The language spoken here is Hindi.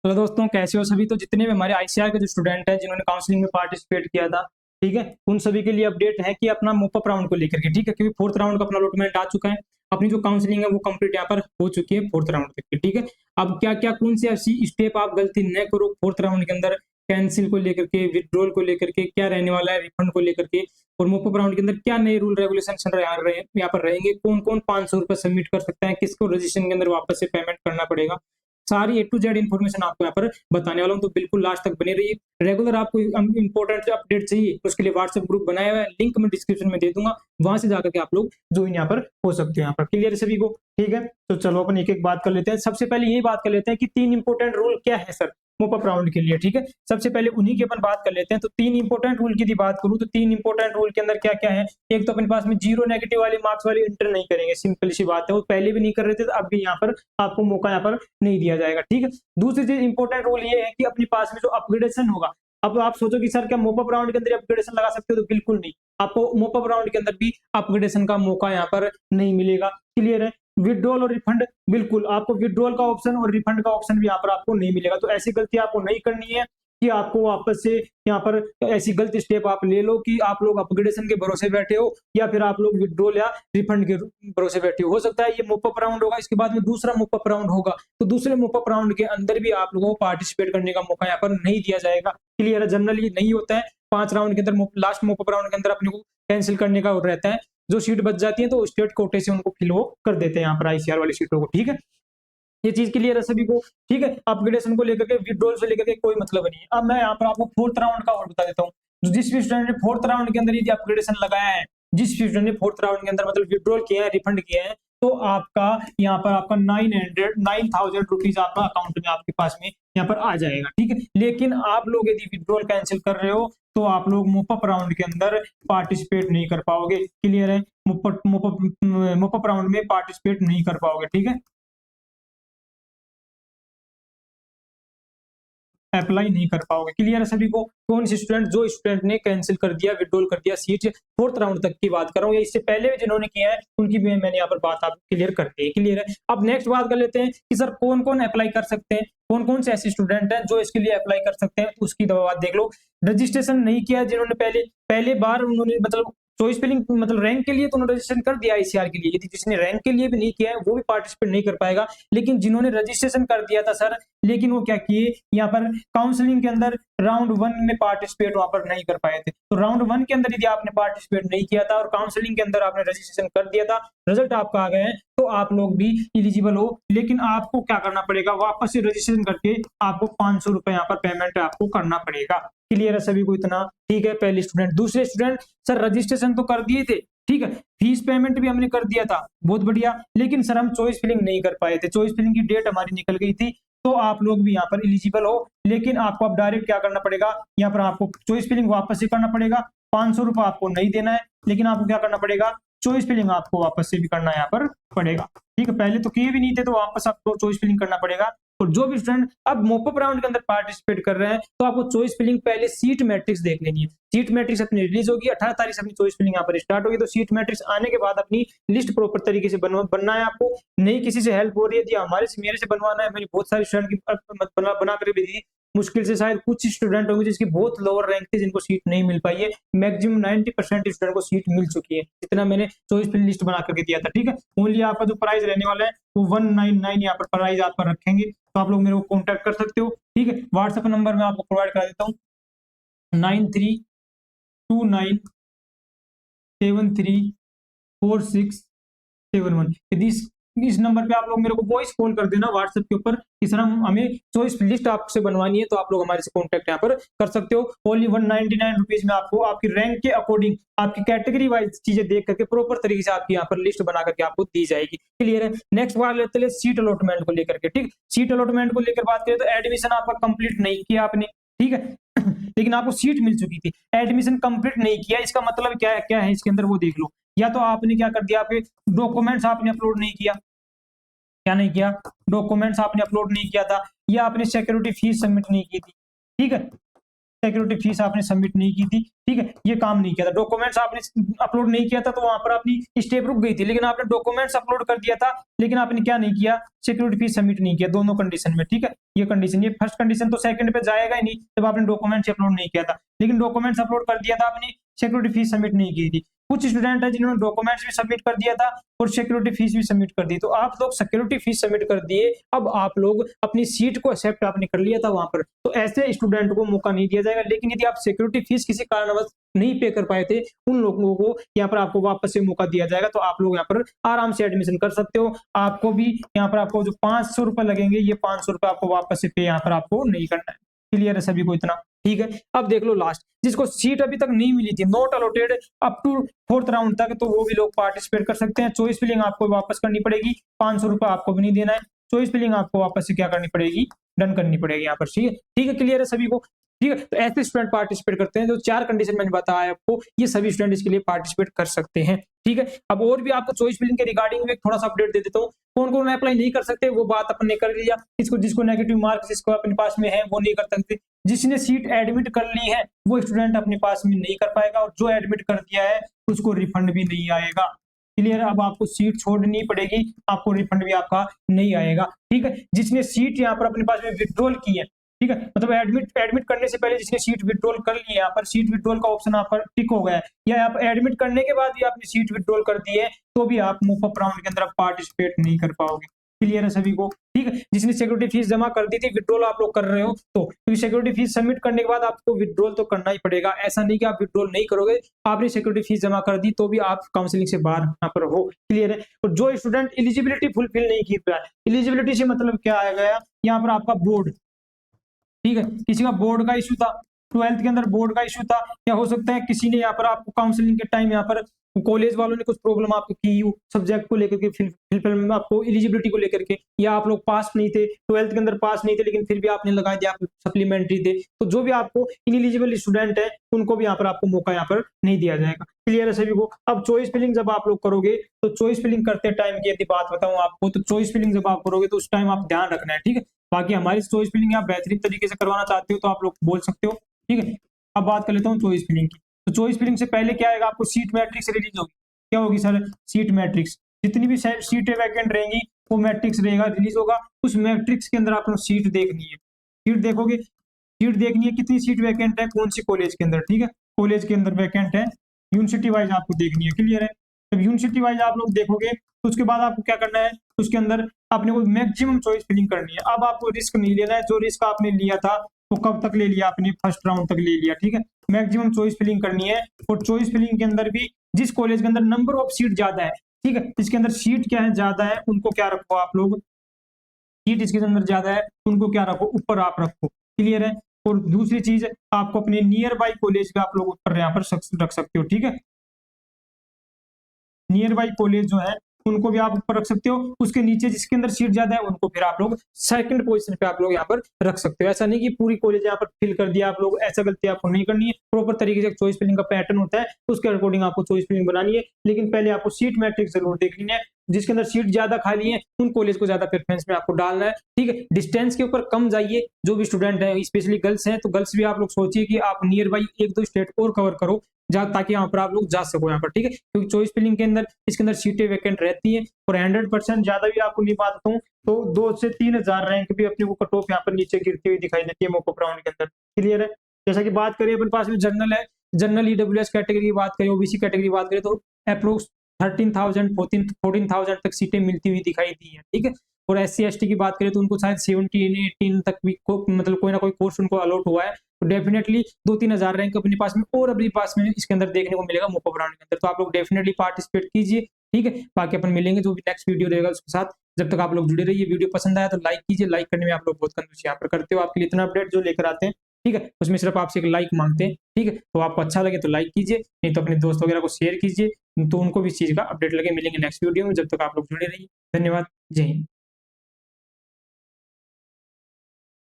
तो दोस्तों कैसे हो सभी। तो जितने भी हमारे आईसीआर के जो स्टूडेंट हैं जिन्होंने काउंसलिंग में पार्टिसिपेट किया था, ठीक है, उन सभी के लिए अपडेट है कि अपना मोपअप राउंड को लेकर के, ठीक है, क्योंकि फोर्थ राउंड का अपना अलॉटमेंट आ चुका है। अपनी जो काउंसलिंग है वो कंप्लीट यहाँ पर हो चुकी है फोर्थ राउंड तक की, ठीक है। अब क्या क्या कौन से ऐसी स्टेप आप गलती न करो फोर्थ राउंड के अंदर, कैंसिल को लेकर के, विड्रॉल को लेकर के क्या रहने वाला है, रिफंड को लेकर के, और मोपअप राउंड के अंदर क्या नए रूल रेगुलेशन यहाँ पर रहेंगे, कौन कौन 500 रुपए सबमिट कर सकता है, किसको रजिस्ट्रेशन के अंदर वापस से पेमेंट करना पड़ेगा, सारी ए टू जेड इन्फॉर्मेशन आपको यहाँ पर बताने वाला हूँ। तो बिल्कुल लास्ट तक बने रहिए। रेगुलर आपको इंपॉर्टेंट अपडेट चाहिए उसके लिए व्हाट्सएप ग्रुप बनाया हुआ है, लिंक मैं डिस्क्रिप्शन में दे दूंगा, वहां से जाकर के आप लोग ज्वाइन यहाँ पर हो सकते हैं। यहाँ पर क्लियर है सभी को, ठीक है। तो चलो अपन एक एक बात कर लेते हैं। सबसे पहले यही बात कर लेते हैं कि 3 इंपॉर्टेंट रूल क्या है सर मोपअप राउंड के लिए, ठीक है। सबसे पहले उन्हीं की अपन बात कर लेते हैं। तो 3 इंपॉर्टेंट रूल की यदि बात करूं तो 3 इंपॉर्टेंट रूल के अंदर क्या क्या है। एक तो अपने पास में 0 नेगेटिव वाले मार्क्स वाले इंटर नहीं करेंगे, सिंपल सी बात है। वो पहले भी नहीं कर रहे थे, तो अब भी यहाँ पर आपको मौका यहाँ पर नहीं दिया जाएगा, ठीक है। दूसरी चीज इंपॉर्टेंट रूल ये है कि अपने पास में जो अपग्रेडेशन होगा, अब आप सोचो कि सर क्या मोपअप राउंड के अंदर अपग्रेडेशन लगा सकते हो, तो बिल्कुल नहीं। आपको मोपअप राउंड के अंदर भी अपग्रेडेशन का मौका यहाँ पर नहीं मिलेगा। क्लियर है। विड्रॉल और रिफंड, बिल्कुल आपको विड्रॉल का ऑप्शन और रिफंड का ऑप्शन भी यहाँ पर आपको नहीं मिलेगा। तो ऐसी गलती आपको नहीं करनी है कि आपको वापस से यहाँ पर ऐसी गलत स्टेप आप ले लो कि आप लोग अपग्रेडेशन के भरोसे बैठे हो, या फिर आप लोग विड्रॉल या रिफंड के भरोसे बैठे हो सकता है ये मोपअप राउंड होगा, इसके बाद में दूसरा मोपअप राउंड होगा, तो दूसरे मोपअप राउंड के अंदर भी आप लोगों को पार्टिसिपेट करने का मौका यहाँ पर नहीं दिया जाएगा। क्लियर है। जनरली नहीं होता है, 5 राउंड के अंदर लास्ट मोपअप राउंड के अंदर अपने को कैंसिल करने का रहता है। जो सीट बच जाती है तो स्टेट कोटे से उनको फिल वो कर देते हैं यहाँ पर आईसीआर वाली सीटों को, ठीक है। ये चीज क्लियर है सभी को, ठीक है। अपग्रेडेशन को लेकर के, विड्रॉल से लेकर के कोई मतलब नहीं है। अब मैं यहाँ पर आपको फोर्थ राउंड का और बता देता हूँ। जिस भी स्टूडेंट ने फोर्थ राउंड के अंदर यदि अपग्रेडेशन लगाया है, जिस भी स्टूडेंट ने फोर्थ राउंड के अंदर मतलब विड्रॉल किया है, रिफंड किया है, तो आपका यहाँ पर आपका 9,000 रुपीज आपका अकाउंट में आपके पास में यहाँ पर आ जाएगा, ठीक है। लेकिन आप लोग यदि विड्रॉल कैंसिल कर रहे हो तो आप लोग मोपअप राउंड के अंदर पार्टिसिपेट नहीं कर पाओगे। क्लियर है। मोपअप राउंड में पार्टिसिपेट नहीं कर पाओगे, ठीक है। अप्लाई नहीं कर पाओगे। क्लियर है सभी को। कौन से स्टूडेंट, जो स्टूडेंट ने कैंसिल कर दिया, विड्रॉल कर दिया सीट, फोर्थ राउंड तक की बात कर रहा हूँ, या इससे पहले भी जिन्होंने किया है उनकी भी मैंने यहाँ पर बात आपको क्लियर कर दी है। क्लियर है। अब नेक्स्ट बात कर लेते हैं कि सर कौन कौन अप्लाई कर सकते हैं, कौन कौन से ऐसे स्टूडेंट हैं जो इसके लिए अप्लाई कर सकते हैं। उसकी बात देख लो। रजिस्ट्रेशन नहीं किया जिन्होंने पहले बार उन्होंने मतलब चॉइस फिलिंग मतलब रैंक के लिए तो उन्होंने रजिस्ट्रेशन कर दिया आईसीआर के लिए, यदि जिसने रैंक के लिए भी नहीं किया है वो भी पार्टिसिपेट नहीं कर पाएगा। लेकिन जिन्होंने रजिस्ट्रेशन कर दिया था सर, लेकिन वो क्या किए यहाँ पर काउंसलिंग के अंदर राउंड 1 में पार्टिसिपेट वहां पर नहीं कर पाए थे। तो राउंड 1 के अंदर यदि आपने पार्टिसिपेट नहीं किया था और काउंसलिंग के अंदर आपने रजिस्ट्रेशन कर दिया था, रिजल्ट आपका आ गया है, तो आप लोग भी एलिजिबल हो। लेकिन आपको क्या करना पड़ेगा, वापस से रजिस्ट्रेशन करके आपको 500 रुपए यहाँ पर पेमेंट आपको करना पड़ेगा। क्लियर है सभी को इतना, ठीक है। पहले स्टूडेंट। दूसरे स्टूडेंट, सर रजिस्ट्रेशन तो कर दिए थे, ठीक है, फीस पेमेंट भी हमने कर दिया था, बहुत बढ़िया, लेकिन सर हम चॉइस फिलिंग नहीं कर पाए थे, चॉइस फिलिंग की डेट हमारी निकल गई थी, तो आप लोग भी यहाँ पर एलिजिबल हो। लेकिन आपको अब डायरेक्ट क्या करना पड़ेगा, यहाँ पर आपको चॉइस फिलिंग वापस से करना पड़ेगा। 500 रुपए आपको नहीं देना है, लेकिन आपको क्या करना पड़ेगा, चॉइस फिलिंग आपको वापस से भी करना यहाँ पर पड़ेगा, ठीक है। पहले तो किए भी नहीं थे, तो वापस आपको चॉइस फिलिंग करना पड़ेगा। और जो भी स्टूडेंट अब मोपअप राउंड के अंदर पार्टिसिपेट कर रहे हैं, तो आपको चॉइस फिलिंग पहले सीट मैट्रिक्स देख लेनी है। सीट मैट्रिक्स अपनी रिलीज होगी 18 तारीख से, अपनी चॉइस फिलिंग यहाँ पर स्टार्ट होगी। तो सीट मैट्रिक्स आने के बाद अपनी लिस्ट प्रॉपर तरीके से बनना है आपको। नहीं किसी से हेल्प हो रही है, यदि हमारे से मेरे से बनवाना है, मैंने बहुत सारे स्टूडेंट की बना कर भी दी, मुश्किल से शायद कुछ स्टूडेंट होंगे जिसकी बहुत लोअर रैंक थी जिनको सीट नहीं मिल पाई है। मैक्सिमम 90% स्टूडेंट को सीट मिल चुकी है, जितना मैंने चॉइस फिलिंग लिस्ट बना करके दिया था, ठीक है। ओनली आपका जो प्राइस रहने वाला है वो 199 यहाँ पर प्राइस आप पर रखेंगे। तो आप लोग मेरे को कॉन्टैक्ट कर सकते हो, ठीक है। व्हाट्सएप नंबर मैं आपको प्रोवाइड करा देता हूँ, 9329734671। यदि इस नंबर पे आप लोग मेरे को वॉइस कॉल कर देना व्हाट्सएप के ऊपर कि सर हम हमें चॉइस लिस्ट आपसे बनवानी है, तो आप लोग हमारे से कॉन्टैक्ट यहाँ पर कर सकते हो। ओनली 199 रुपीज में आपको आपकी रैंक के अकॉर्डिंग, आपकी कैटेगरी वाइज चीजें देख करके प्रॉपर तरीके से आपकी यहाँ पर लिस्ट बना करके आपको दी जाएगी। क्लियर है। नेक्स्ट बात लेते हैं सीट अलॉटमेंट को लेकर के, ठीक। सीट अलॉटमेंट को लेकर बात करें तो एडमिशन आपका कंप्लीट नहीं किया आपने, ठीक है, लेकिन आपको सीट मिल चुकी थी, एडमिशन कंप्लीट नहीं किया, इसका मतलब क्या है इसके अंदर वो देख लो। या तो आपने क्या कर दिया, आपके डॉक्यूमेंट्स आपने अपलोड नहीं किया, क्या नहीं किया, डॉक्यूमेंट्स आपने अपलोड नहीं किया था, या आपने सिक्योरिटी फीस सबमिट नहीं की थी, ठीक है। सिक्योरिटी फीस आपने सबमिट नहीं की थी, ठीक है, ये काम नहीं किया था, डॉक्यूमेंट्स आपने अपलोड नहीं किया था, तो वहां पर अपनी स्टेप रुक गई थी, लेकिन आपने डॉक्यूमेंट्स अपलोड कर दिया था, लेकिन आपने क्या नहीं किया, सिक्योरिटी फीस सबमिट नहीं किया, दोनों कंडीशन में, ठीक है, ये कंडीशन, ये फर्स्ट कंडीशन तो सेकंड पे जाएगा ही नहीं जब आपने डॉक्यूमेंट्स अपलोड नहीं किया था, लेकिन डॉक्यूमेंट्स अपलोड कर दिया था आपने, सिक्योरिटी फीस सबमिट नहीं की थी। कुछ स्टूडेंट है जिन्होंने डॉक्यूमेंट्स भी सबमिट कर दिया था और सिक्योरिटी फीस भी सबमिट कर दी, तो आप लोग सिक्योरिटी फीस सबमिट कर दिए, अब आप लोग अपनी सीट को एक्सेप्ट आपने कर लिया था वहां पर, तो ऐसे स्टूडेंट को मौका नहीं दिया जाएगा। लेकिन यदि आप सिक्योरिटी फीस किसी कारणवश नहीं पे कर पाए थे, उन लोगों को यहाँ पर आपको वापस से मौका दिया जाएगा, तो आप लोग यहाँ पर आराम से एडमिशन कर सकते हो। आपको भी यहाँ पर आपको जो 500 रुपए लगेंगे, ये 500 रुपए आपको वापस से पे यहाँ पर आपको नहीं करना है। क्लियर है सभी को इतना, ठीक है। अब देख लो लास्ट, जिसको सीट अभी तक नहीं मिली थी, not allotted up to 4th round तक, तो वो भी लोग पार्टिसिपेट कर सकते हैं। चॉइस फिलिंग आपको वापस करनी पड़ेगी, 500 रुपए आपको भी नहीं देना है, चॉइस फिलिंग आपको वापस से क्या करनी पड़ेगी, डन करनी पड़ेगी यहाँ पर, ठीक है, ठीक है, क्लियर है सभी को, ठीक है। तो ऐसे स्टूडेंट पार्टिसिपेट करते हैं, जो 4 कंडीशन मैंने बताया आपको, ये सभी स्टूडेंट इसके लिए पार्टिसिपेट कर सकते हैं, ठीक है। अब और भी आपको चॉइस फिलिंग के रिगार्डिंग एक थोड़ा सा अपडेट दे देता हूँ, कौन कौन अप्लाई नहीं कर सकते, वो बात अपन ने कर लिया, इसको जिसको नेगेटिव मार्क्स जिसको अपने पास में है वो नहीं कर सकते, जिसने सीट एडमिट कर ली है वो स्टूडेंट अपने पास में नहीं कर पाएगा, और जो एडमिट कर दिया है उसको रिफंड भी नहीं आएगा। क्लियर, अब आपको सीट छोड़नी पड़ेगी, आपको रिफंड भी आपका नहीं आएगा, ठीक है। जिसने सीट यहाँ पर अपने पास में विड्रॉल की है, ठीक है, मतलब एडमिट करने से पहले जिसने सीट विड्रॉल कर ली है, यहाँ पर सीट विड्रॉल का ऑप्शन यहाँ पर टिक हो गया है, या आप एडमिट करने के बाद भी आपने सीट विड्रॉल कर दी है, तो भी आप मूव अप राउंड के अंदर पार्टिसिपेट नहीं कर पाओगे। क्लियर है सभी को, ठीक है। जिसने सिक्योरिटी फीस जमा कर दी थी, विड्रॉल आप लोग कर रहे हो, तो क्योंकि सिक्योरिटी फीस सबमिट करने के बाद आपको विड्रॉल तो करना ही पड़ेगा, ऐसा नहीं कि आप विड्रॉल नहीं करोगे, आपने सिक्योरिटी फीस जमा कर दी तो भी आप काउंसलिंग से बाहर यहाँ पर हो। क्लियर है। और जो स्टूडेंट एलिजिबिलिटी फुलफिल नहीं की पाया, एलिजिबिलिटी से मतलब क्या आ गया, यहाँ पर आपका बोर्ड, ठीक है, किसी का बोर्ड का इशू था, 12th के अंदर बोर्ड का इशू था, या हो सकता है किसी ने यहाँ पर आपको काउंसलिंग के टाइम यहाँ पर कॉलेज वालों ने कुछ प्रॉब्लम आपको की सब्जेक्ट को लेकर के, फिर आपको एलिजिबिलिटी को लेकर के, या आप लोग पास नहीं थे, 12th के अंदर पास नहीं थे, लेकिन फिर भी आपने लगा दिया, आप सप्लीमेंट्री थे, तो जो भी आपको इनएलिजिबल स्टूडेंट है उनको भी यहाँ पर आपको मौका यहाँ पर नहीं दिया जाएगा। क्लियर है सभी को। अब चॉइस फिलिंग जब आप लोग करोगे, तो चॉइस फिलिंग करते टाइम की यदि बात बताऊं आपको, तो चॉइस फिलिंग जब आप करोगे तो उस टाइम आप ध्यान रखना है, ठीक है। बाकी हमारी चॉइस फिलिंग आप बेहतरीन तरीके से करवाना चाहते हो तो आप लोग बोल सकते हो, ठीक है। अब बात कर लेता हूँ चॉइस फिलिंग की। तो चॉइस फिलिंग से पहले क्या आएगा, आपको सीट मैट्रिक्स रिलीज होगी। क्या होगी सर, सीट मैट्रिक्स, जितनी भी सीटें वैकेंट रहेंगी वो मैट्रिक्स रहेगा, रिलीज होगा। उस मैट्रिक्स के अंदर आपको सीट देखनी है, सीट देखोगे, सीट देखनी है कितनी सीट वैकेंट है, कौन सी कॉलेज के अंदर, ठीक है, कॉलेज के अंदर वैकेंट है, यूनिवर्सिटी वाइज आपको देखनी है। क्लियर है। जब यूनिवर्सिटी वाइज आप लोग देखोगे तो उसके बाद आपको क्या करना है, उसके अंदर आपने को मैक्सिमम चॉइस फिलिंग करनी है। अब आपको रिस्क नहीं लेना है, जो रिस्क आपने लिया था वो कब तक ले लिया, आपने फर्स्ट राउंड तक ले लिया, ठीक है। मैक्सिमम चॉइस फिलिंग करनी है, और चॉइस फिलिंग के अंदर भी जिस कॉलेज के अंदर नंबर ऑफ सीट ज्यादा है, ठीक है, इसके अंदर सीट क्या है ज्यादा है, उनको क्या रखो आप लोग, सीट इसके अंदर ज्यादा है उनको क्या रखो, ऊपर आप रखो। क्लियर है। और दूसरी चीज, आपको अपने नियर बाई कॉलेज का आप लोग ऊपर यहाँ पर रख सकते हो, ठीक है, नियर बाई कॉलेज जो है उनको भी आप ऊपर रख सकते हो। उसके नीचे जिसके अंदर सीट ज्यादा है उनको फिर आप लोग सेकंड पोजीशन पे आप लोग यहाँ पर रख सकते हो। ऐसा नहीं कि पूरी कॉलेज यहाँ पर फिल कर दिया आप लोग, ऐसा गलती आपको नहीं करनी है। प्रॉपर तरीके से चॉइस फिलिंग का पैटर्न होता है, उसके अकॉर्डिंग आपको चॉइस फिलिंग बनानी है, लेकिन पहले आपको सीट मैट्रिक्स जरूर देखनी है। जिसके अंदर सीट ज्यादा खाली है उन कॉलेज को ज्यादा प्रेफरेंस में आपको डालना है, ठीक है। डिस्टेंस के ऊपर कम जाइए, जो भी स्टूडेंट है स्पेशली गर्ल्स हैं तो गर्ल्स भी आप लोग सोचिए कि आप नियर बाई 1-2 स्टेट और कवर करो ताकि यहाँ पर आप लोग जा सको यहाँ पर, ठीक है। क्योंकि चॉइस फिलिंग के अंदर इसके अंदर सीटें वैकेंट रहती हैं, और 100% ज्यादा भी आपको नहीं बात हूँ तो 2 से 3 हजार रैंक भी अपने को कट ऑफ यहाँ पर नीचे गिरती हुई दिखाई देती है मॉक अप राउंड के अंदर। क्लियर है। जैसा कि बात करें अपने पास में जनरल है, जनरल ईडब्ल्यूएस कैटेगरी की बात करें, ओबीसी कैटेगरी की बात करें, तो अप्रोक्स 13,000 14,000 तक सीटें मिलती हुई दिखाई दी है, ठीक है। और SC ST की बात करें तो उनको शायद 17-18 तक भी मतलब कोई ना कोई कोर्स उनको अलॉट हुआ है, तो डेफिनेटली 2-3 हजार रैंक अपने पास में और अपने पास में इसके अंदर देखने को मिलेगा मॉक अप राउंड के अंदर। तो आप लोग डेफिनेटली पार्टिसिपेट कीजिए, ठीक है। बाकी अपन मिलेंगे जो भी नेक्स्ट वीडियो रहेगा उसके साथ। जब तक आप लोग जुड़े रहिए, वीडियो पसंद आया तो लाइक कीजिए, लाइक करने में आप लोग बहुत कंजूसी यहाँ पर करते हो, आपके लिए इतना अपडेट जो लेकर आते हैं, ठीक है, उसमें सिर्फ आपसे एक लाइक मांगते हैं, ठीक है। तो आपको अच्छा लगे तो लाइक कीजिए, नहीं तो अपने दोस्त वगैरह को शेयर कीजिए, तो उनको भी इस चीज का अपडेट लगे। मिलेंगे नेक्स्ट वीडियो में, जब तक आप लोग जुड़े रहिए। धन्यवाद। जय हिंद।